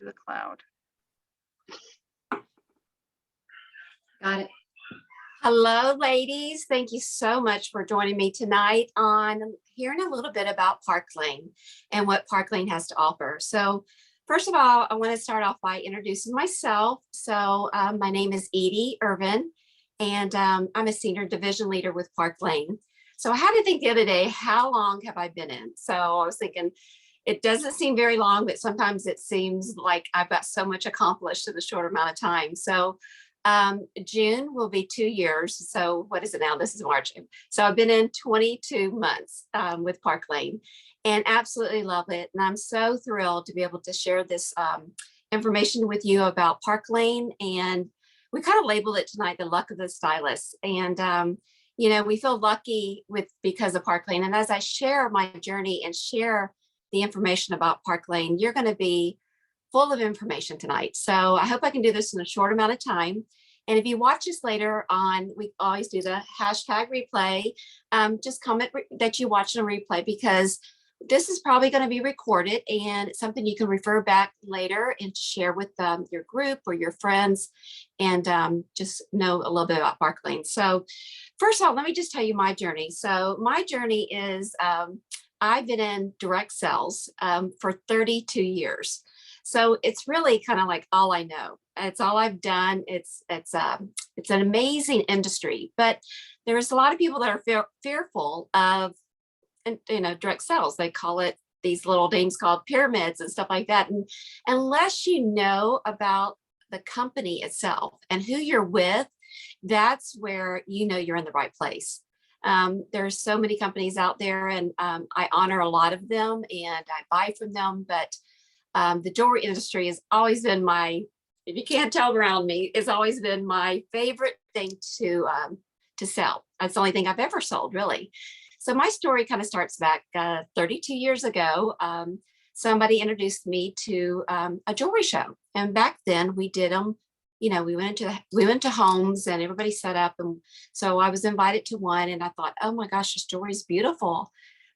to the cloud. Got it. Hello, ladies. Thank you so much for joining me tonight on hearing a little bit about Parklane and what Parklane has to offer. So first of all, I want to start off by introducing myself. So my name is Edie Irvin, and I'm a senior division leader with Parklane. So I had to think the other day, how long have I been in? So I was thinking, it doesn't seem very long, but sometimes it seems like I've got so much accomplished in a short amount of time. So June will be 2 years. So what is it now? This is March. So I've been in 22 months with Parklane and absolutely love it. And I'm so thrilled to be able to share this information with you about Parklane. And we kind of labeled it tonight, the luck of the stylist. And, you know, we feel lucky because of Parklane. And as I share my journey and share the information about Parklane, you're going to be full of information tonight. So I hope I can do this in a short amount of time. And if you watch this later on, we always do the hashtag replay. Just comment that you watched on replay, because this is probably going to be recorded and it's something you can refer back later and share with your group or your friends, and just know a little bit about Parklane. So first of all, let me just tell you my journey. So my journey is I've been in direct sales for 32 years. So it's really kind of like all I know. It's all I've done. It's an amazing industry, but there's a lot of people that are fearful of, direct sales. They call it these little things called pyramids and stuff like that. And unless you know about the company itself and who you're with, that's where you know you're in the right place. There's so many companies out there, and I honor a lot of them and I buy from them, but the jewelry industry has always been if you can't tell around me, it's always been my favorite thing to sell. That's the only thing I've ever sold, really. So my story kind of starts back 32 years ago. Somebody introduced me to a jewelry show, and back then we did them. You know, we went to homes and everybody set up, and so I was invited to one, and I thought, oh my gosh, this jewelry is beautiful.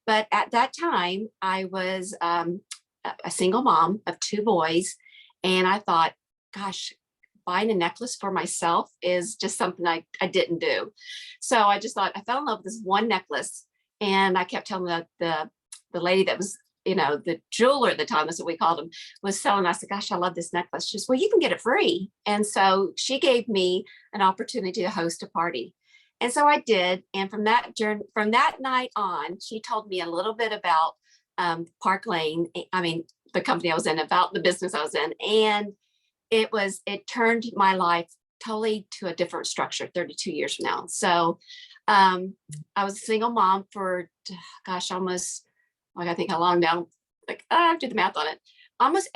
But at that time, I was a single mom of 2 boys. And I thought, gosh, buying a necklace for myself is just something I didn't do. So I just thought, I fell in love with this one necklace. And I kept telling the lady that was, the jeweler at the time, that's what we called him, was selling. I said, gosh, I love this necklace. She said, well, you can get it free. And so she gave me an opportunity to host a party. And so I did. And from that night on, she told me a little bit about Parklane, the company I was in, about the business I was in. And it turned my life totally to a different structure 32 years from now. So I was a single mom for, gosh, almost, like, I think how long now? Like, I have to do the math on it. Almost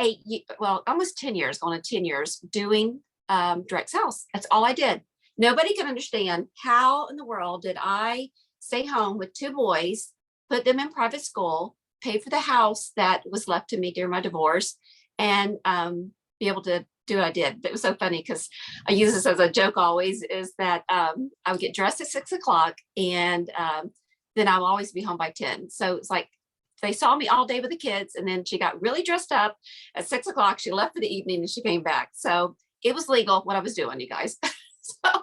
10 years, going on 10 years doing direct sales. That's all I did. Nobody can understand how in the world did I stay home with 2 boys, put them in private school, pay for the house that was left to me during my divorce, and be able to do what I did. It was so funny because I use this as a joke always, is that I would get dressed at 6 o'clock and then I'll always be home by 10. So it's like they saw me all day with the kids, and then she got really dressed up at 6 o'clock. She left for the evening and she came back. So it was legal what I was doing, you guys. So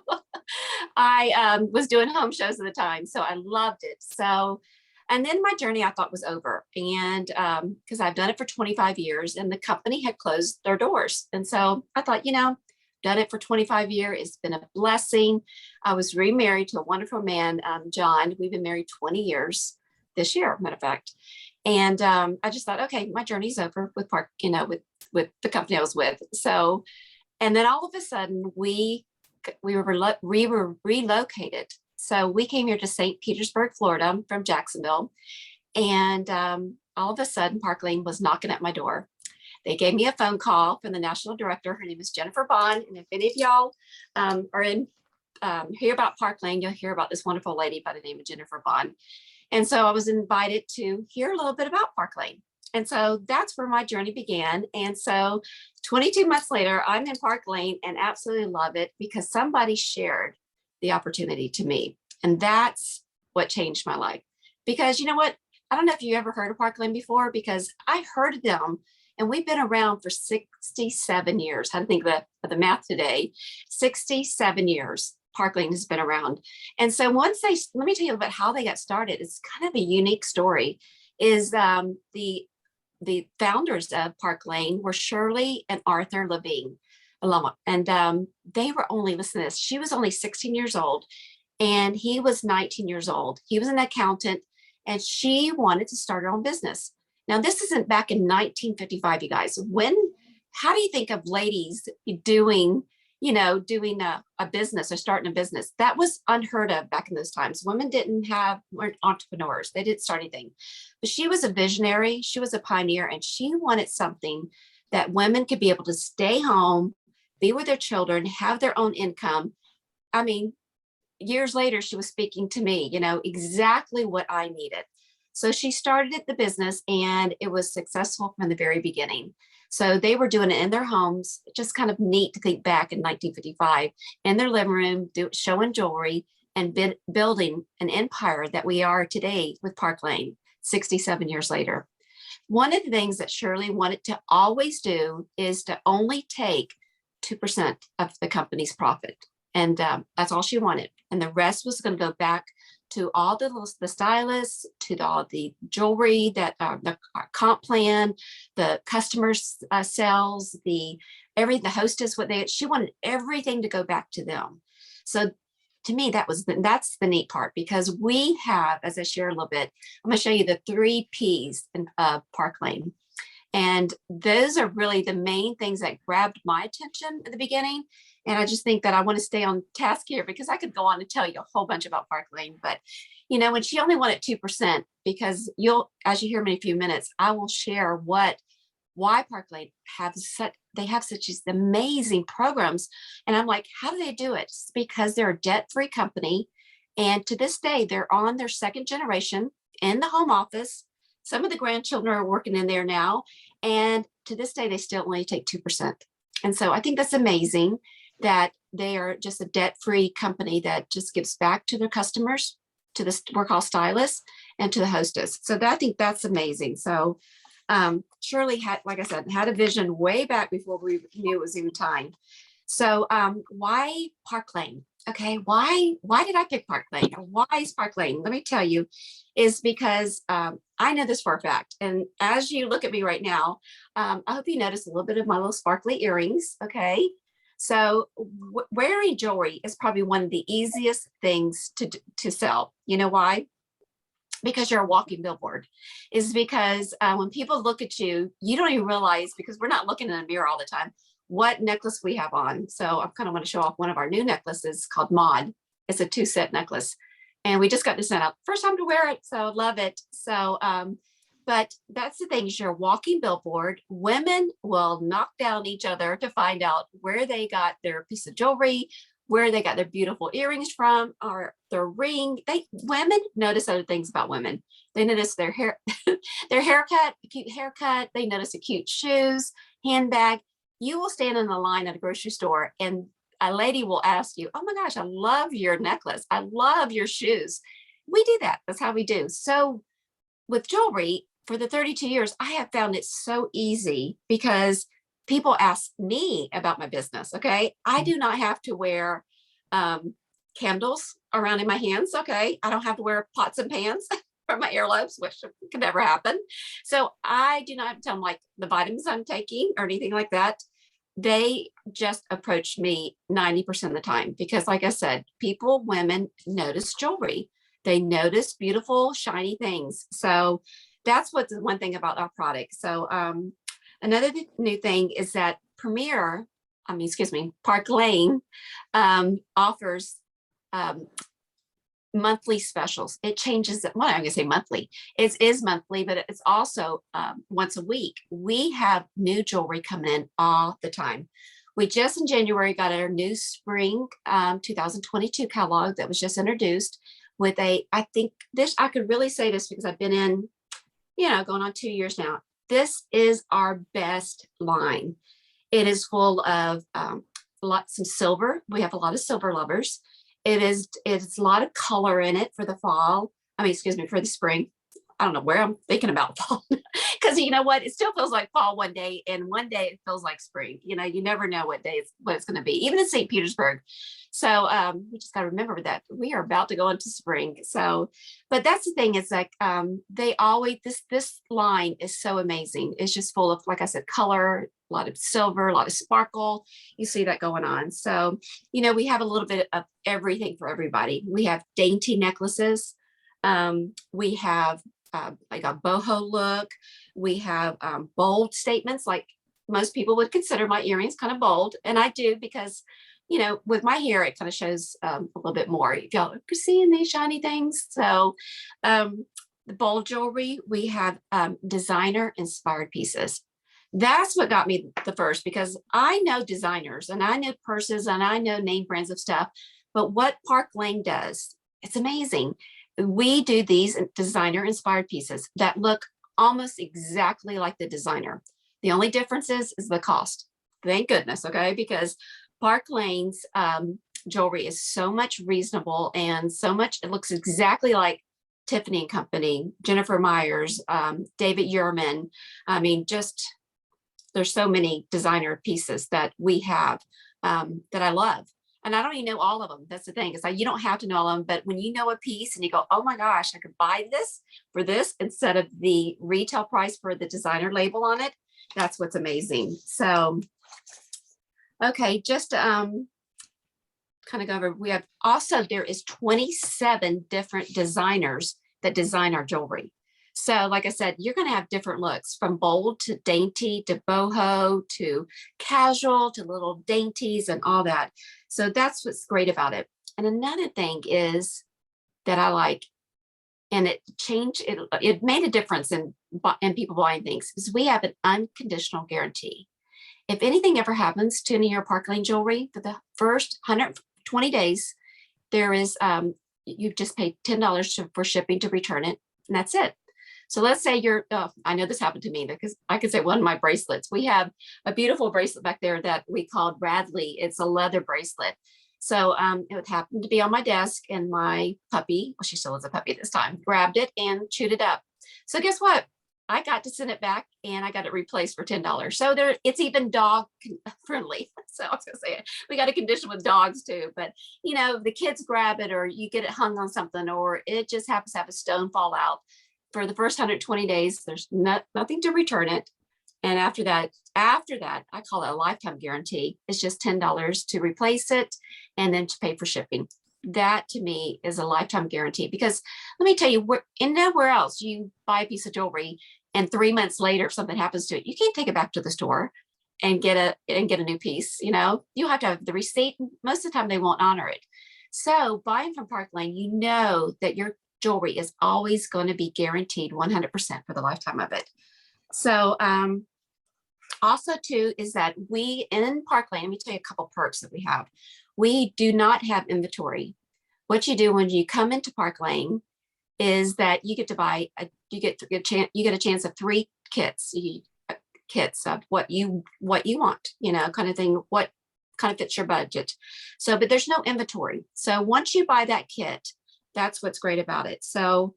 I was doing home shows at the time. So I loved it. So, and then my journey I thought was over, and because I've done it for 25 years and the company had closed their doors. And so I thought, done it for 25 years. It's been a blessing. I was remarried to a wonderful man, John. We've been married 20 years this year, matter of fact. And I just thought, okay, my journey's over with with the company I was with. So, and then all of a sudden we were relocated. So we came here to St. Petersburg, Florida from Jacksonville. And all of a sudden Parklane was knocking at my door. They gave me a phone call from the national director. Her name is Jennifer Bond. And if any of y'all are in hear about Parklane, you'll hear about this wonderful lady by the name of Jennifer Bond. And so I was invited to hear a little bit about Parklane. And so that's where my journey began. And so 22 months later, I'm in Parklane and absolutely love it because somebody shared the opportunity to me. And that's what changed my life. Because you know what? I don't know if you ever heard of Parklane before, because I heard of them And we've been around for 67 years. I had to think of the math today. 67 years. Parklane has been around. And so once let me tell you about how they got started. It's kind of a unique story. Is the founders of Parklane were Shirley and Arthur Levine. And they were only, listen to this, she was only 16 years old and he was 19 years old. He was an accountant and she wanted to start her own business. Now, this isn't back in 1955, you guys. How do you think of ladies doing a business or starting a business? That was unheard of back in those times. Women weren't entrepreneurs. They didn't start anything. But she was a visionary. She was a pioneer, and she wanted something that women could be able to stay home, be with their children, have their own income. I mean, years later, she was speaking to me, exactly what I needed. So she started the business and it was successful from the very beginning. So they were doing it in their homes, just kind of neat to think back in 1955, in their living room, showing jewelry and building an empire that we are today with Parklane, 67 years later. One of the things that Shirley wanted to always do is to only take 2% of the company's profit. And that's all she wanted. And the rest was going to go back to all the stylists, to all the jewelry, that the comp plan, the customers sales, the hostess, she wanted everything to go back to them. So to me, that's the neat part, because we have, as I share a little bit, I'm going to show you the 3 Ps in Parklane. And those are really the main things that grabbed my attention at the beginning. And I just think that I want to stay on task here, because I could go on and tell you a whole bunch about Parklane. But, when she only wanted 2%, because as you hear me in a few minutes, I will share why Parklane have such amazing programs. And I'm like, how do they do it? It's because they're a debt-free company. And to this day, they're on their 2nd generation in the home office. Some of the grandchildren are working in there now. And to this day, they still only take 2%. And so I think that's amazing that they are just a debt-free company that just gives back to their customers, to the work hall stylists, and to the hostess. So I think that's amazing. So Shirley had, like I said, had a vision way back before we knew it was even time. So why Parklane? Okay, why did I pick Parklane? Or why is Parklane? Let me tell you, is because I know this for a fact. And as you look at me right now, I hope you notice a little bit of my little sparkly earrings. Okay, so wearing jewelry is probably one of the easiest things to sell. You know why? Because you're a walking billboard. Is because when people look at you, you don't even realize, because we're not looking in a mirror all the time, what necklace we have on. So I kind of want to show off one of our new necklaces called Mod. It's a 2-set necklace. And we just got this sent out. First time to wear it, so love it. So, but that's the thing, is you're a walking billboard. Women will knock down each other to find out where they got their piece of jewelry, where they got their beautiful earrings from, or their ring. Women notice other things about women. They notice their hair, their haircut, a cute haircut. They notice a cute shoes, handbag. You will stand in the line at a grocery store and a lady will ask you, oh my gosh, I love your necklace. I love your shoes. We do that. That's how we do. So with jewelry, for the 32 years, I have found it so easy, because people ask me about my business. Okay. I do not have to wear candles around in my hands. Okay. I don't have to wear pots and pans for my earlobes, which could never happen. So I do not have to tell them like the vitamins I'm taking or anything like that. They just approach me 90% of the time, because like I said, women notice jewelry. They notice beautiful, shiny things. So that's what's one thing about our product. So another new thing is that Parklane offers monthly specials. It changes. Well, I'm going to say monthly. It is monthly, but it's also once a week. We have new jewelry coming in all the time. We just in January got our new spring 2022 catalog that was just introduced with I could really say this because I've been in, going on 2 years now. This is our best line. It is full of lots of silver. We have a lot of silver lovers. It's a lot of color in it for the fall. For the spring. I don't know where I'm thinking about fall, because you know what, it still feels like fall one day, and one day it feels like spring. You never know what it's going to be, even in St. Petersburg. So we just got to remember that we are about to go into spring. So, but that's the thing, is like they always, this line is so amazing. It's just full of, like I said, color, a lot of silver, a lot of sparkle. You see that going on. So, we have a little bit of everything for everybody. We have dainty necklaces. We have like a boho look. We have bold statements, like most people would consider my earrings kind of bold. And I do, because, with my hair, it kind of shows a little bit more. If y'all are seeing these shiny things. So the bold jewelry, we have designer inspired pieces. That's what got me the first, because I know designers and I know purses and I know name brands of stuff, but what Parklane does, it's amazing. We do these designer inspired pieces that look almost exactly like the designer. The only difference is the cost. Thank goodness. Okay. Because Parklane's jewelry is so much reasonable, and so much, it looks exactly like Tiffany and Company, Jennifer Myers, David Yurman. I mean, just, there's so many designer pieces that we have that I love. And I don't even know all of them. That's the thing. It's like, you don't have to know all of them, but when you know a piece and you go, oh my gosh, I could buy this for this instead of the retail price for the designer label on it. That's what's amazing. So, okay, just kind of go over, we have also, there is 27 different designers that design our jewelry. So like I said, you're going to have different looks, from bold to dainty to boho to casual to little dainties and all that. So that's what's great about it. And another thing is that I like, and it made a difference in people buying things, is we have an unconditional guarantee. If anything ever happens to any of your Parklane jewelry, for the first 120 days, there is, you just pay $10 for shipping to return it, and that's it. So let's say I know this happened to me, because I could say one of my bracelets, we have a beautiful bracelet back there that we called Bradley. It's a leather bracelet. So it happened to be on my desk, and my puppy, well, she still is a puppy this time, grabbed it and chewed it up. So guess what? I got to send it back, and I got it replaced for $10. So it's even dog friendly. So I was gonna say, we got a condition with dogs too, but the kids grab it, or you get it hung on something, or it just happens to have a stone fall out. For the first 120 days, there's nothing to return it. And after that, I call it a lifetime guarantee. It's just $10 to replace it, and then to pay for shipping. That to me is a lifetime guarantee, because let me tell you, nowhere else you buy a piece of jewelry and 3 months later, if something happens to it, you can't take it back to the store and get a new piece. You have to have the receipt. Most of the time they won't honor it. So buying from Parklane, you know that your jewelry is always going to be guaranteed 100% for the lifetime of it. So also too, is that we in Parklane, let me tell you a couple perks that we have. We do not have inventory. What you do when you come into Parklane is that you get to buy you get a chance of 3 kits, kits of what you want, kind of thing, what kind of fits your budget. So, but there's no inventory. So once you buy that kit, that's what's great about it. So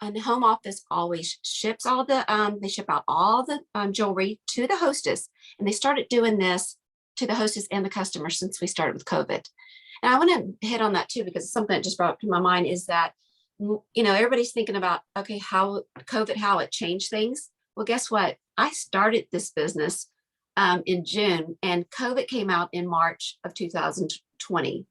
and the home office always ships all the they ship out all the jewelry to the hostess, and they started doing this to the hostess and the customer since we started with COVID. And I want to hit on that too, because it's something that just brought up to my mind, is that everybody's thinking about, okay, how COVID, how it changed things. Well, guess what? I started this business in June, and COVID came out in March of 2020.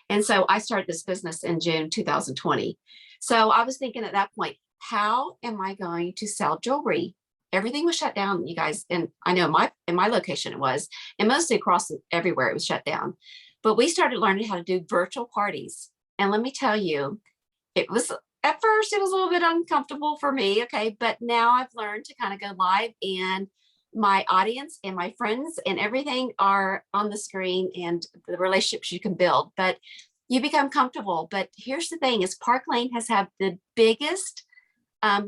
And so I started this business in June 2020. So I was thinking at that point, how am I going to sell jewelry? Everything was shut down, you guys. And I know in my location it was, and mostly across everywhere it was shut down. But we started learning how to do virtual parties. And let me tell you, at first it was a little bit uncomfortable for me. Okay. But now I've learned to kind of go live, and my audience and my friends and everything are on the screen, and the relationships you can build, but you become comfortable. But here's the thing, is Parklane has had the biggest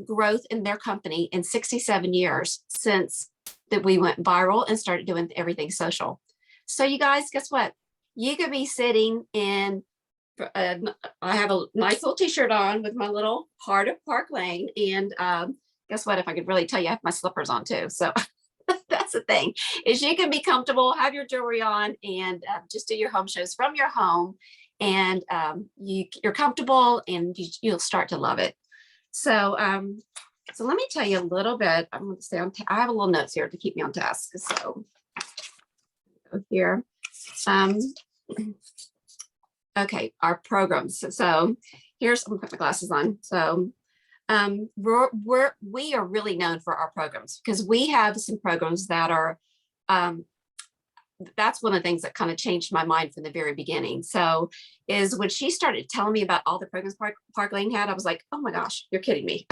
growth in their company in 67 years since that we went viral and started doing everything social. So you guys, guess what? You could be sitting in I have a nice little t-shirt on with my little heart of Parklane. And guess what? If I could really tell you, I have my slippers on too. So that's the thing, is you can be comfortable, have your jewelry on, and just do your home shows from your home. And you're comfortable, and you'll start to love it. So so let me tell you a little bit. I'm going to stay on. I have a little notes here to keep me on task. So here. Okay, our programs. So here's, I'm gonna put my glasses on. So we are really known for our programs, because we have some programs that are, that's one of the things that kind of changed my mind from the very beginning. So is when she started telling me about all the programs Parklane had, I was like, oh my gosh, you're kidding me.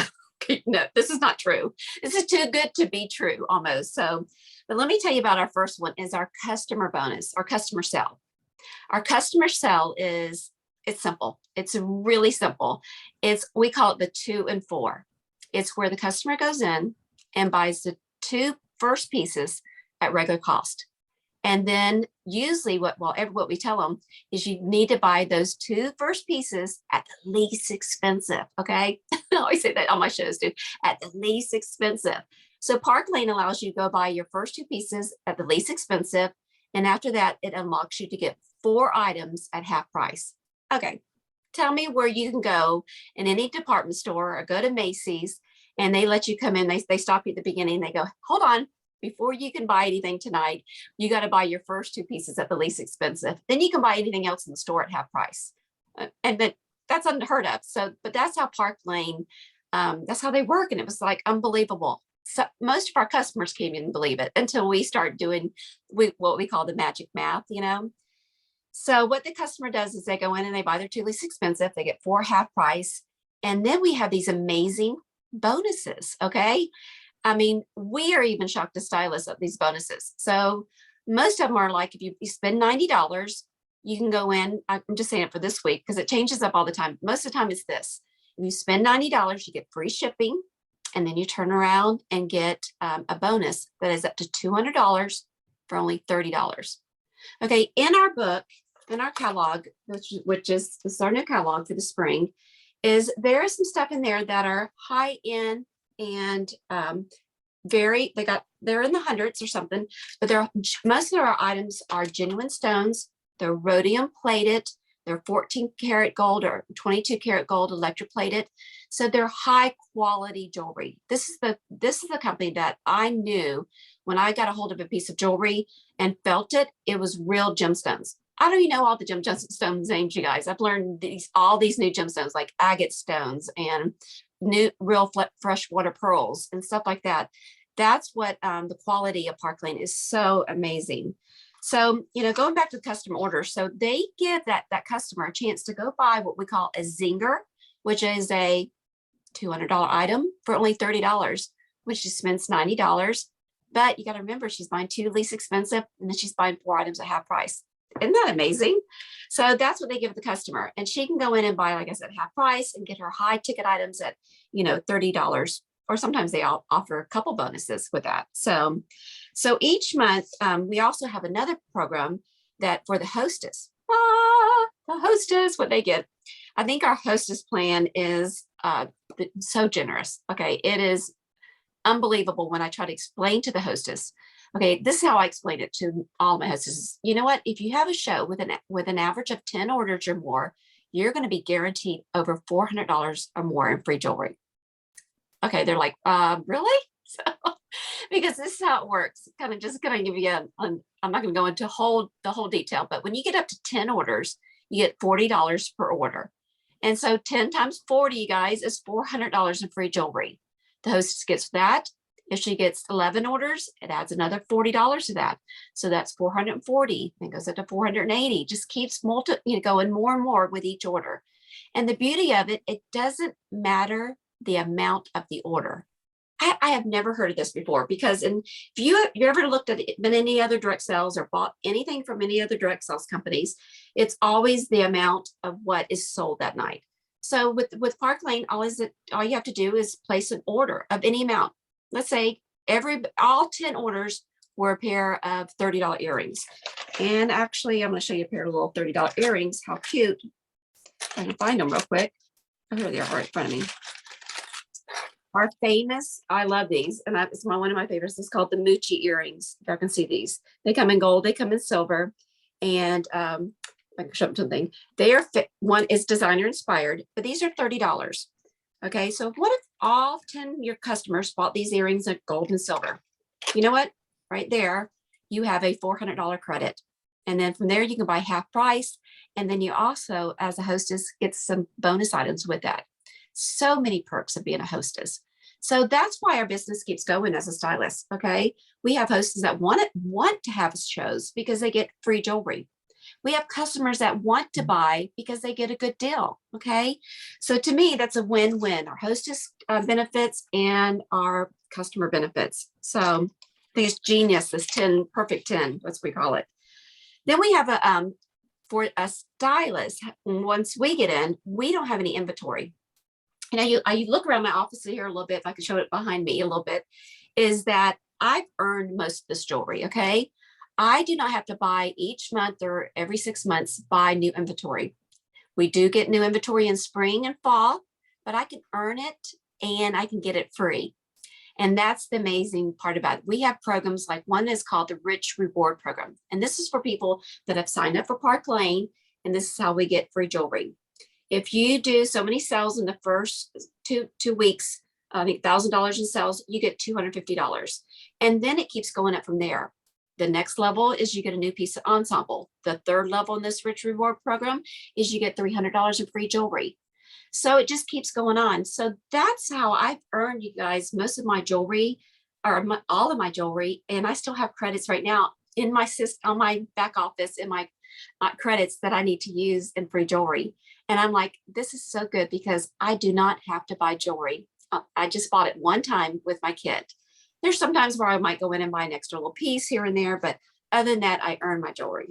No, this is not true. This is too good to be true almost. So, but let me tell you about our first one, is our customer bonus, our customer sell. Our customer sell is, it's simple. It's really simple. We call it the 2 and 4. It's where the customer goes in and buys the 2 first pieces at regular cost. And then usually what we tell them is you need to buy those 2 first pieces at the least expensive. Okay. I always say that on my shows too, at the least expensive. So Parklane allows you to go buy your first 2 pieces at the least expensive. And after that, it unlocks you to get 4 items at half price. Okay. Tell me where you can go in any department store or go to Macy's, and they let you come in. They stop you at the beginning. They go, hold on. Before you can buy anything tonight, you got to buy your first 2 pieces at the least expensive. Then you can buy anything else in the store at half price. And that's unheard of. So, but that's how Parklane, that's how they work. And it was like unbelievable. So most of our customers can't even believe it until we start doing what we call the magic math, you know? So what the customer does is they go in and they buy their 2 least expensive, they get 4 half price. And then we have these amazing bonuses. Okay. I mean, we are even shocked as stylists at these bonuses. So most of them are like, if you spend $90, you can go in, I'm just saying it for this week because it changes up all the time. Most of the time it's this: if you spend $90, you get free shipping, and then you turn around and get a bonus that is up to $200 for only $30. Okay, in our book, in our catalog, which is our new catalog for the spring, is there is some stuff in there that are high end and they're in the hundreds or something, but most of our items are genuine stones. They're rhodium plated. They're 14 karat gold or 22 karat gold electroplated. So they're high quality jewelry. This is the company that I knew when I got a hold of a piece of jewelry and felt it. It was real gemstones. I don't even know all the gemstones names, you guys. I've learned all these new gemstones like agate stones and new real freshwater pearls and stuff like that. That's what the quality of Parklane is so amazing. So, you know, going back to the customer order, so they give that customer a chance to go buy what we call a zinger, which is a $200 item for only $30, which she spends $90. But you got to remember, she's buying 2 least expensive, and then she's buying 4 items at half price. Isn't that amazing? So that's what they give the customer. And she can go in and buy, like I said, half price and get her high ticket items at, you know, $30. Or sometimes they offer a couple bonuses with that. So each month, we also have another program that for the hostess. The hostess, what they get. I think our hostess plan is so generous. Okay, it is unbelievable when I try to explain to the hostess. Okay, this is how I explain it to all my hostesses. You know what? If you have a show with an average of 10 orders or more, you're going to be guaranteed over $400 or more in free jewelry. Okay, they're like, really? So, because this is how it works. Kind of just going to give you I'm not going to go into the whole detail, but when you get up to 10 orders, you get $40 per order. And so 10 times 40, you guys, is $400 in free jewelry. The hostess gets that. If she gets 11 orders, it adds another $40 to that. So that's 440, then goes up to 480, just keeps going more and more with each order. And the beauty of it, it doesn't matter the amount of the order. I have never heard of this before, because if you ever looked at it, been any other direct sales or bought anything from any other direct sales companies, it's always the amount of what is sold that night. So with Parklane, all you have to do is place an order of any amount. Let's say all 10 orders were a pair of $30 earrings. And actually, I'm going to show you a pair of little $30 earrings. How cute. I can find them real quick. Oh, here they are right in front of me. Our famous, I love these, and that's one of my favorites. It's called the Moochie earrings. If I can see these, they come in gold, they come in silver, and I can show them something. They are one is designer inspired, but these are $30. Okay, so what if all 10 your customers bought these earrings in gold and silver? You know what? Right there, you have a $400 credit, and then from there you can buy half price, and then you also, as a hostess, get some bonus items with that. So many perks of being a hostess. So that's why our business keeps going as a stylist. Okay. We have hostess that want to have shows because they get free jewelry. We have customers that want to buy because they get a good deal. Okay. So to me, that's a win-win. Our hostess benefits and our customer benefits. So I think it's genius, this 10, perfect 10, let's we call it. Then we have for a stylist, once we get in, we don't have any inventory. I look around my office here a little bit, if I can show it behind me a little bit, is that I've earned most of this jewelry, okay? I do not have to buy each month or every 6 months, buy new inventory. We do get new inventory in spring and fall, but I can earn it and I can get it free. And that's the amazing part about it. We have programs like one is called the Rich Reward Program. And this is for people that have signed up for Parklane, and this is how we get free jewelry. If you do so many sales in the first two weeks, I think $1,000 in sales, you get $250. And then it keeps going up from there. The next level is you get a new piece of ensemble. The third level in this Rich Reward Program is you get $300 in free jewelry. So it just keeps going on. So that's how I've earned, you guys, most of my jewelry, or all of my jewelry. And I still have credits right now in my system, on my back office, in my credits that I need to use in free jewelry. And I'm like, this is so good because I do not have to buy jewelry. I just bought it one time with my kit. There's sometimes where I might go in and buy an extra little piece here and there, but other than that, I earn my jewelry.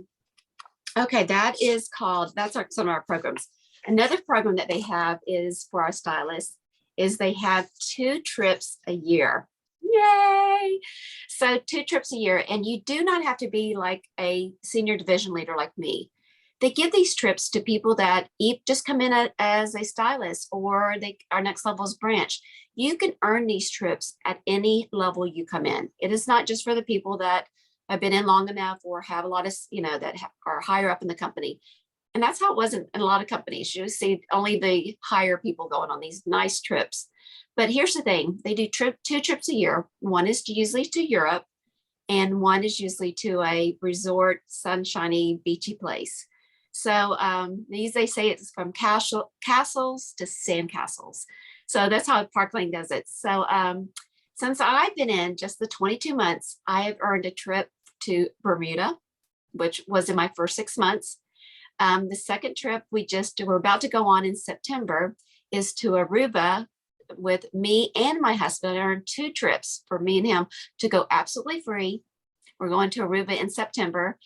Okay, that's some of our programs. Another program that they have is for our stylists is they have 2 trips a year. Yay! So 2 trips a year, and you do not have to be like a senior division leader like me. They give these trips to people that just come in as a stylist, or our next level is branch. You can earn these trips at any level you come in. It is not just for the people that have been in long enough or have a lot of, that are higher up in the company. And that's how it was in a lot of companies. You see only the higher people going on these nice trips. But here's the thing. They do 2 trips a year. One is usually to Europe, and one is usually to a resort, sunshiny, beachy place. So they say it's from castles to sandcastles. So that's how Parklane does it. So since I've been in just the 22 months, I have earned a trip to Bermuda, which was in my first 6 months. The second trip we're about to go on in September is to Aruba with me and my husband. I earned 2 trips for me and him to go absolutely free. We're going to Aruba in September.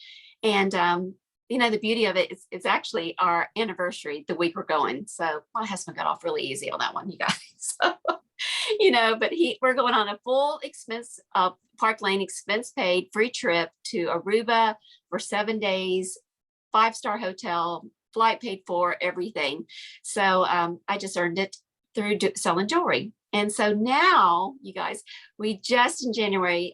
And the beauty of it is it's actually our anniversary the week we're going. So my husband got off really easy on that one, you guys. So, but we're going on a full expense, Parklane expense paid free trip to Aruba for 7 days, 5-star hotel, flight paid for, everything. So I just earned it through selling jewelry. And so now, you guys, we just in January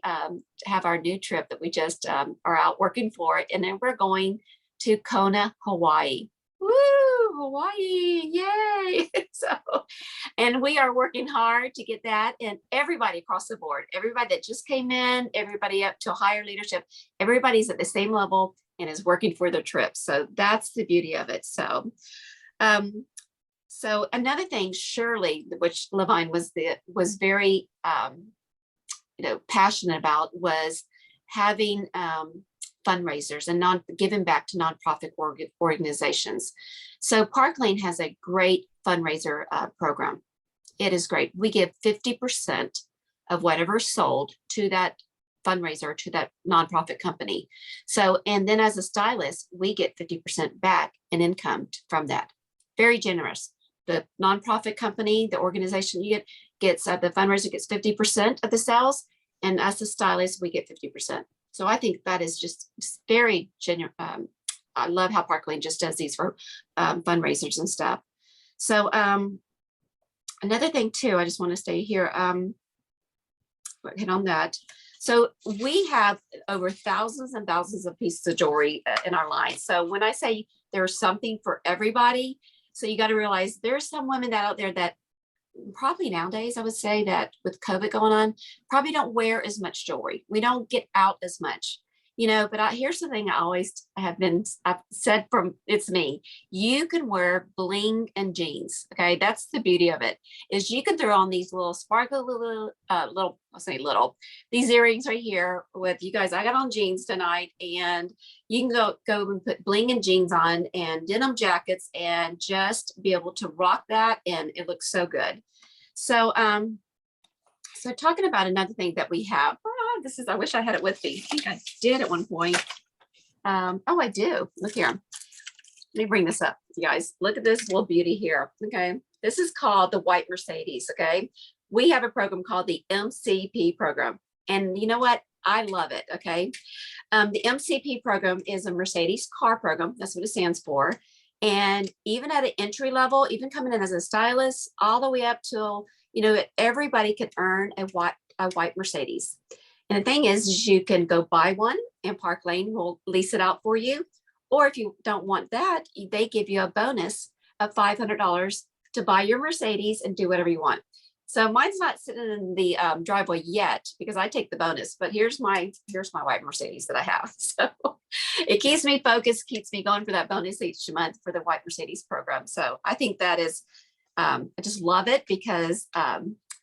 have our new trip that we just are out working for. And then we're going to Kona, Hawaii. Woo, Hawaii, yay. And we are working hard to get that. And everybody across the board, everybody that just came in, everybody up to higher leadership, everybody's at the same level and is working for their trip. So that's the beauty of it. So another thing, Shirley, which Levine was very passionate about, was having fundraisers and giving back to nonprofit organizations. So Parklane has a great fundraiser program. It is great. We give 50% of whatever sold to that fundraiser, to that nonprofit company. So, and then as a stylist, we get 50% back in income from that. Very generous. The nonprofit company, the organization you gets the fundraiser gets 50% of the sales, and us as stylists, we get 50%. So I think that is just very I love how Parklane just does these for fundraisers and stuff. So another thing too, I just want to stay here, hit on that. So we have over thousands and thousands of pieces of jewelry in our line. So when I say there's something for everybody, so you got to realize there's some women that out there that probably nowadays, I would say that with COVID going on, probably don't wear as much jewelry. We don't get out as much, but here's the thing I've said it's me. You can wear bling and jeans. Okay. That's the beauty of it, is you can throw on these little sparkly these earrings right here with you guys. I got on jeans tonight, and you can go and put bling and jeans on and denim jackets and just be able to rock that. And it looks so good. So, so talking about another thing that we have, I wish I had it with me. I think I did at one point. Oh, I do. Look here. Let me bring this up, you guys. Look at this little beauty here. Okay. This is called the White Mercedes. Okay. We have a program called the MCP program. And you know what? I love it. Okay. The MCP program is a Mercedes car program. That's what it stands for. And even at an entry level, even coming in as a stylist, all the way up till, everybody can earn a white Mercedes. And the thing is you can go buy one, and Parklane will lease it out for you. Or if you don't want that, they give you a bonus of $500 to buy your Mercedes and do whatever you want. So mine's not sitting in the driveway yet because I take the bonus, but here's my white Mercedes that I have. So it keeps me focused, keeps me going for that bonus each month for the White Mercedes program. So I think that is, I just love it because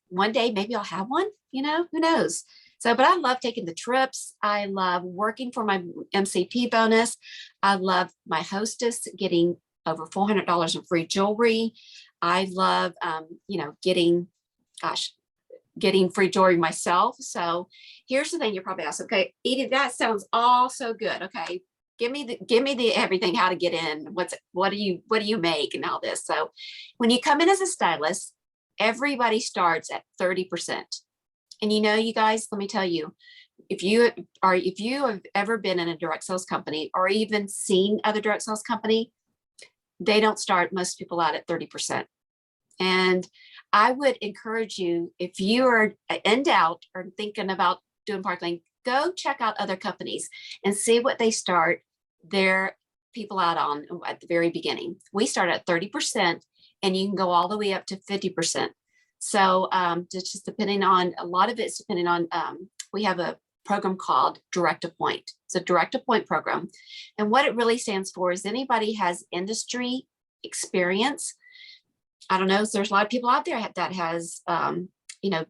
one day maybe I'll have one, who knows? So, but I love taking the trips. I love working for my MCP bonus. I love my hostess getting over $400 in free jewelry. I love, getting free jewelry myself. So here's the thing you're probably asking, okay, Edie, that sounds all so good. Okay. Give me the everything, how to get in, what do you make and all this. So when you come in as a stylist, everybody starts at 30%. And you guys, let me tell you, if you have ever been in a direct sales company or even seen other direct sales company, they don't start most people out at 30%. And I would encourage you, if you are in doubt or thinking about doing Parklane, go check out other companies and see what they start their people out on at the very beginning. We start at 30%, and you can go all the way up to 50%. So just depending on, a lot of it's depending on, we have a program called Direct Appoint. It's a direct appoint program. And what it really stands for is anybody has industry experience. I don't know, so there's a lot of people out there that has, been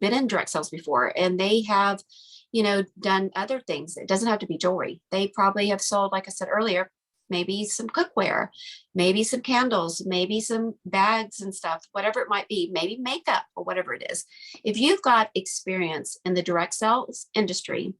in direct sales before, and they have, done other things. It doesn't have to be jewelry. They probably have sold, like I said earlier, maybe some cookware, maybe some candles, maybe some bags and stuff, whatever it might be, maybe makeup or whatever it is. If you've got experience in the direct sales industry,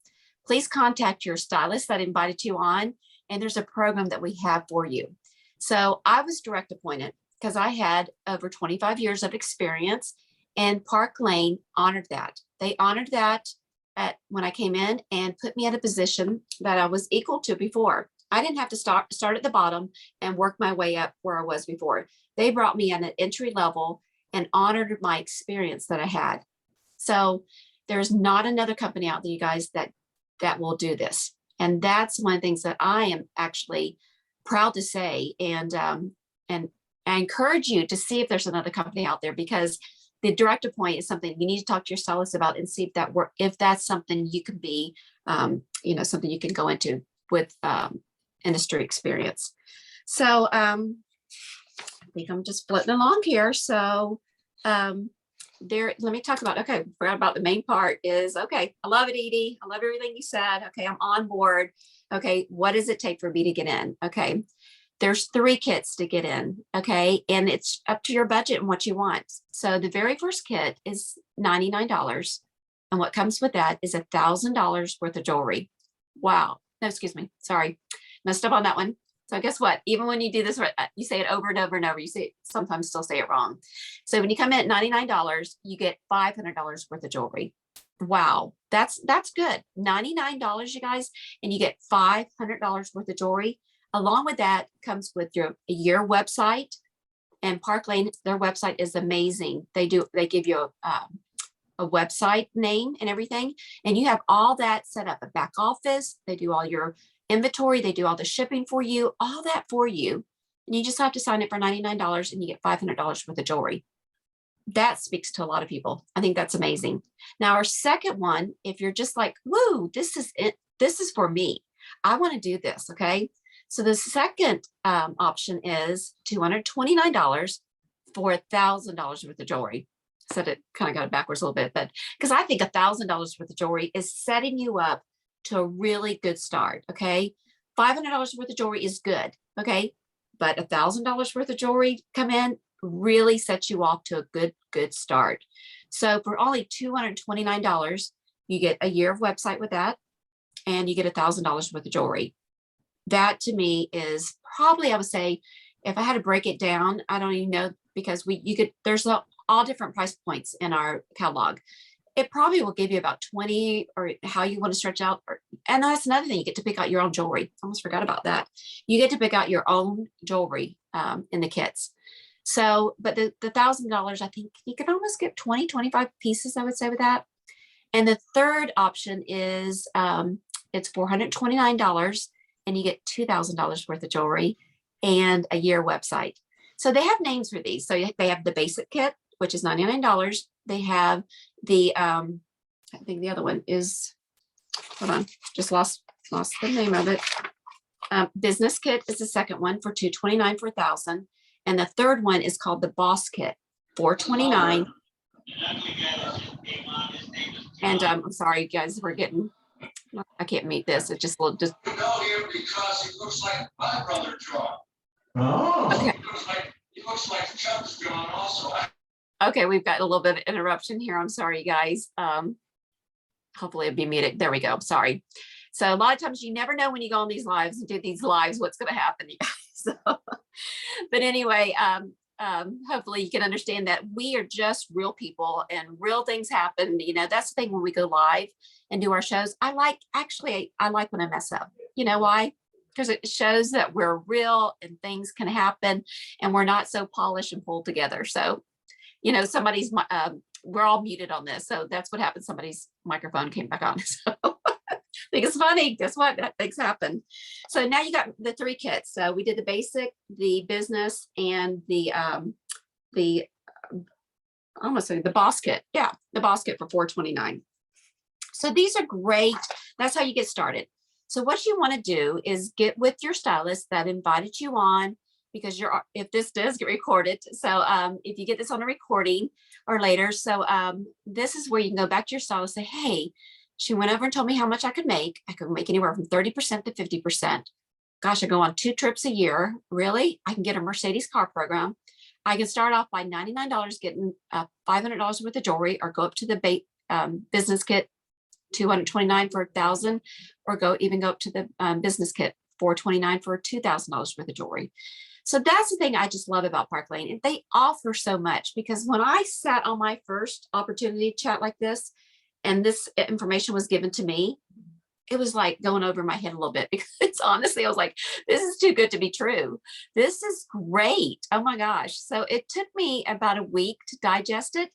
please contact your stylist that invited you on, and there's a program that we have for you. So I was direct appointed because I had over 25 years of experience, and Parklane honored that. They honored that when I came in and put me at a position that I was equal to before. I didn't have to start at the bottom and work my way up where I was before. They brought me in at entry level and honored my experience that I had. So there's not another company out there, you guys, that will do this. And that's one of the things that I am actually proud to say. And I encourage you to see if there's another company out there, because the direct appoint is something you need to talk to your stylist about and see if that's something you can be, something you can go into with industry experience. So I think I'm just floating along here. So let me talk about, okay, forgot about the main part is, okay, I love it, Edie. I love everything you said. Okay, I'm on board. Okay, what does it take for me to get in? Okay, there's 3 kits to get in. Okay, and it's up to your budget and what you want. So the very first kit is $99. And what comes with that is $1,000 worth of jewelry. Wow. No, excuse me. Sorry. Messed up on that one. So guess what? Even when you do this, you say it over and over and over. You sometimes still say it wrong. So when you come in at $99, you get $500 worth of jewelry. Wow. That's good. $99, you guys, and you get $500 worth of jewelry. Along with that comes with your website. And Parklane, their website is amazing. They give you a website name and everything, and you have all that set up. A back office, they do all your inventory, they do all the shipping for you, all that for you. And you just have to sign up for $99 and you get $500 worth of jewelry. That speaks to a lot of people. I think that's amazing. Now, our second one, if you're just like, woo, this is it. This is for me. I want to do this. Okay. So the second option is $229 for $1,000 worth of jewelry. I said it kind of got it backwards a little bit, but because I think $1,000 worth of jewelry is setting you up to a really good start. Okay. $500 worth of jewelry is good. Okay. But $1,000 worth of jewelry come in really sets you off to a good start. So for only $229, you get a year of website with that, and you get $1,000 worth of jewelry. That to me is probably, I would say, if I had to break it down, I don't even know, because there's all different price points in our catalog. It probably will give you about 20, or how you want to stretch out. And that's another thing, you get to pick out your own jewelry. Almost forgot about that. You get to pick out your own jewelry in the kits. So, but the $1,000, I think you can almost get 20, 25 pieces, I would say, with that. And the third option is it's $429 and you get $2,000 worth of jewelry and a year website. So they have names for these. So they have the basic kit, which is $99. They have the, I think the other one is, hold on, just lost the name of it. Business kit is the second one for $229 for $1,000. And the third one is called the Boss Kit, $429. And I'm sorry, guys, I can't meet this. It's just a little, because he looks like my brother John. Oh. Okay. He looks like Chuck's John also. Okay, we've got a little bit of interruption here. I'm sorry, guys. Hopefully it'll be muted. There we go. Sorry. So a lot of times you never know when you go on these lives and do these lives, what's going to happen, you guys. So, but anyway, hopefully you can understand that we are just real people and real things happen. You know, that's the thing when we go live and do our shows. I like when I mess up. You know why? Because it shows that we're real and things can happen and we're not so polished and pulled together. So, you know, we're all muted on this. So that's what happened. Somebody's microphone came back on. So I think it's funny. Guess what? Things happen. So now you got the three kits. So we did the basic, the business, and the almost the Boss Kit. Yeah, the Boss Kit for $429. So these are great. That's how you get started. So what you want to do is get with your stylist that invited you on, because if this does get recorded. So if you get this on a recording or later, so this is where you can go back to your stylist and say, hey, she went over and told me how much I could make. I could make anywhere from 30% to 50%. Gosh, I go on 2 trips a year. Really? I can get a Mercedes car program. I can start off by $99 getting $500 worth of jewelry, or go up to the business kit, $229 for $1,000, or even go up to the business kit, $429 for $2,000 worth of jewelry. So that's the thing I just love about Parklane. And they offer so much, because when I sat on my first opportunity chat like this, and this information was given to me, it was like going over my head a little bit, because honestly, I was like, this is too good to be true. This is great. Oh my gosh. So it took me about a week to digest it.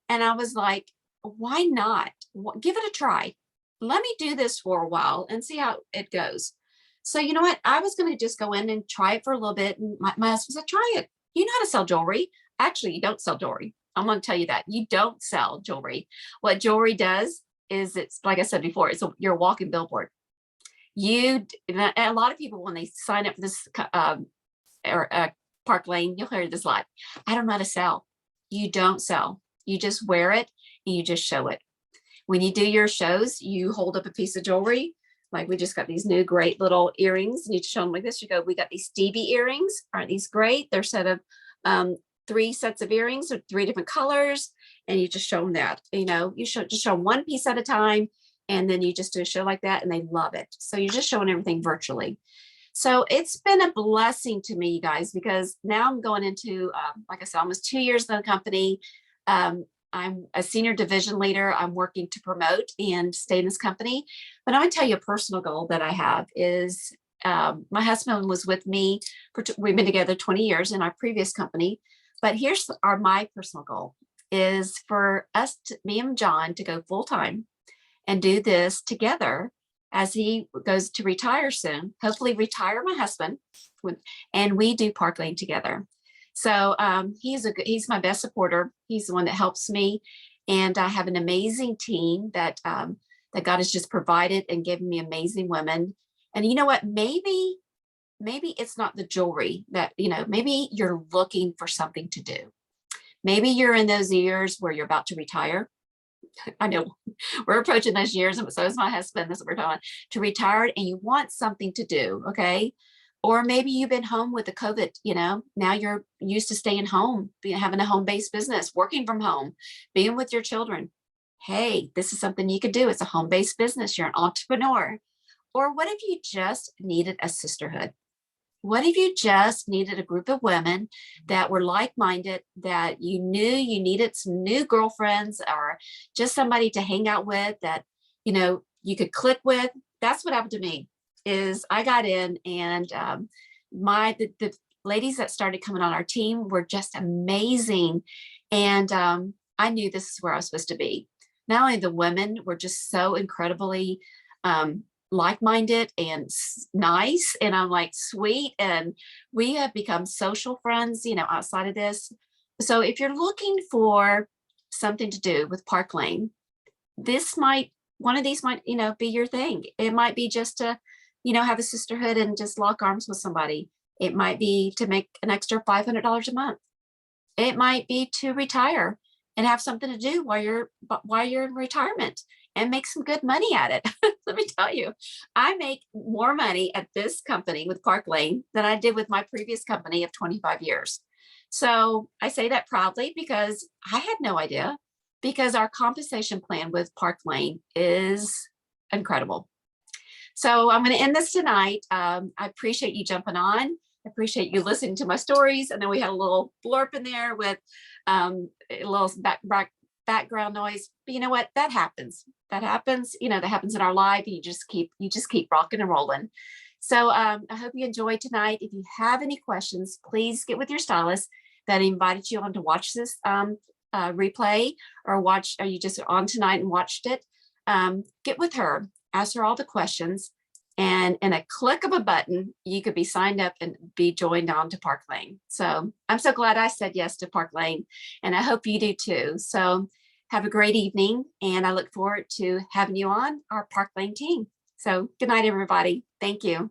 And I was like, why not? Give it a try. Let me do this for a while and see how it goes. So you know what? I was going to just go in and try it for a little bit. And my husband said, try it. You know how to sell jewelry. Actually, you don't sell jewelry. I'm going to tell you that you don't sell jewelry. What jewelry does is, it's like I said before, you're a walking billboard. And a lot of people, when they sign up for this Parklane, you'll hear this a lot. I don't know how to sell. You don't sell. You just wear it and you just show it. When you do your shows, you hold up a piece of jewelry. Like we just got these new great little earrings, and you show them like this. You go, we got these Stevie earrings. Aren't these great? They're set of 3 sets of earrings with 3 different colors, and you just show them that. You know, you just show one piece at a time, and then you just do a show like that, and they love it. So you're just showing everything virtually. So it's been a blessing to me, you guys, because now I'm going into, like I said, almost 2 years in the company. I'm a senior division leader. I'm working to promote and stay in this company. But I want to tell you a personal goal that I have is My husband was with me we've been together 20 years in our previous company, but here's my personal goal is for me and John to go full time and do this together as he goes to retire soon, hopefully retire my husband, and we do Parklane together. So he's my best supporter. He's the one that helps me. And I have an amazing team that God has just provided and given me amazing women. And you know what, maybe it's not the jewelry that, maybe you're looking for something to do. Maybe you're in those years where you're about to retire. I know we're approaching those years, and so is my husband. That's what we're talking to retire, and you want something to do. Okay. Or maybe you've been home with the COVID, now you're used to staying home, having a home-based business, working from home, being with your children. Hey, this is something you could do. It's a home-based business. You're an entrepreneur. Or what if you just needed a sisterhood? What if you just needed a group of women that were like-minded, that you knew you needed some new girlfriends or just somebody to hang out with that, you could click with? That's what happened to me. Is I got in, and the ladies that started coming on our team were just amazing. And I knew this is where I was supposed to be. Not only the women were just so incredibly like-minded and nice, and I'm like, sweet, and we have become social friends, outside of this. So if you're looking for something to do with Parklane, one of these might, be your thing. It might be just to have a sisterhood and just lock arms with somebody. It might be to make an extra $500 a month. It might be to retire and have something to do while you're in retirement and make some good money at it. Let me tell you, I make more money at this company with Parklane than I did with my previous company of 25 years. So I say that proudly because I had no idea, because our compensation plan with Parklane is incredible. So I'm going to end this tonight. I appreciate you jumping on. I appreciate you listening to my stories. And then we had a little blurb in there with a little background noise. But you know what? That happens. That happens. That happens in our life. And you just keep rocking and rolling. So I hope you enjoyed tonight. If you have any questions, please get with your stylist that invited you on to watch this replay, or you just on tonight and watched it. Get with her. Ask her all the questions, and in a click of a button, you could be signed up and be joined on to Parklane. So I'm so glad I said yes to Parklane, and I hope you do too. So have a great evening, and I look forward to having you on our Parklane team. So good night, everybody. Thank you.